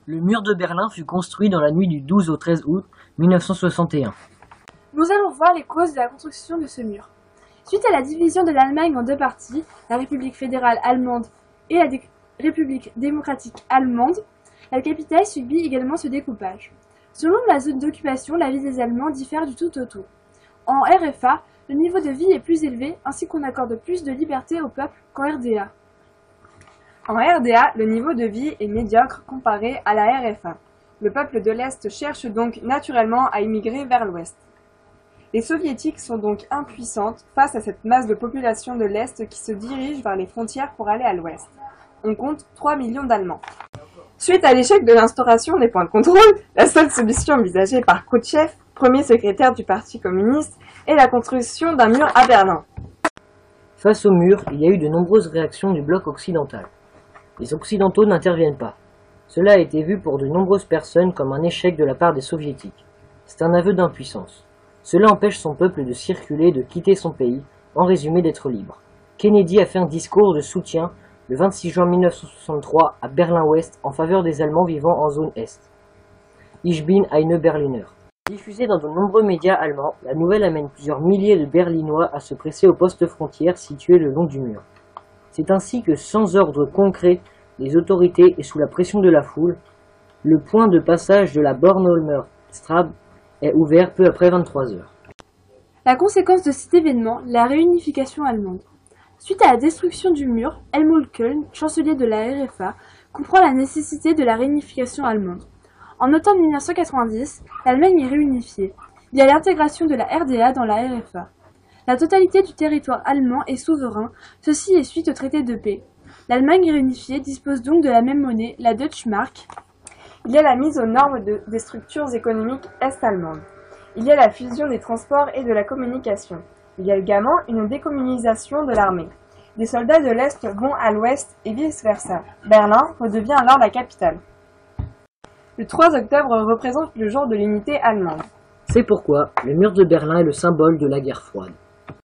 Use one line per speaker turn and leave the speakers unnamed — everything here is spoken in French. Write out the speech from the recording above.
Le mur de Berlin fut construit dans la nuit du 12 au 13 août 1961.
Nous allons voir les causes de la construction de ce mur. Suite à la division de l'Allemagne en deux parties, la République fédérale allemande et la République démocratique allemande, la capitale subit également ce découpage. Selon la zone d'occupation, la vie des Allemands diffère du tout au tout. En RFA, le niveau de vie est plus élevé ainsi qu'on accorde plus de liberté au peuple qu'en RDA. En RDA, le niveau de vie est médiocre comparé à la RFA. Le peuple de l'Est cherche donc naturellement à immigrer vers l'Ouest. Les soviétiques sont donc impuissantes face à cette masse de population de l'Est qui se dirige vers les frontières pour aller à l'Ouest. On compte 3 millions d'Allemands. Suite à l'échec de l'instauration des points de contrôle, la seule solution envisagée par Khrouchtchev, premier secrétaire du Parti communiste, est la construction d'un mur à Berlin.
Face au mur, il y a eu de nombreuses réactions du bloc occidental. Les Occidentaux n'interviennent pas. Cela a été vu pour de nombreuses personnes comme un échec de la part des Soviétiques. C'est un aveu d'impuissance. Cela empêche son peuple de circuler, de quitter son pays, en résumé d'être libre. Kennedy a fait un discours de soutien le 26 juin 1963 à Berlin-Ouest en faveur des Allemands vivant en zone Est. Ich bin eine Berliner. Diffusée dans de nombreux médias allemands, la nouvelle amène plusieurs milliers de Berlinois à se presser aux postes frontières situés le long du mur. C'est ainsi que, sans ordre concret des autorités et sous la pression de la foule, le point de passage de la Bornholmer Straße est ouvert peu après 23 heures.
La conséquence de cet événement, la réunification allemande. Suite à la destruction du mur, Helmut Kohl, chancelier de la RFA, comprend la nécessité de la réunification allemande. En automne 1990, l'Allemagne est réunifiée. Il y a l'intégration de la RDA dans la RFA. La totalité du territoire allemand est souverain, ceci est suite au traité de paix. L'Allemagne réunifiée dispose donc de la même monnaie, la Deutsche Mark. Il y a la mise aux normes des structures économiques est-allemandes. Il y a la fusion des transports et de la communication. Il y a également une décommunisation de l'armée. Des soldats de l'Est vont à l'Ouest et vice-versa. Berlin redevient alors la capitale. Le 3 octobre représente le jour de l'unité allemande.
C'est pourquoi le mur de Berlin est le symbole de la guerre froide.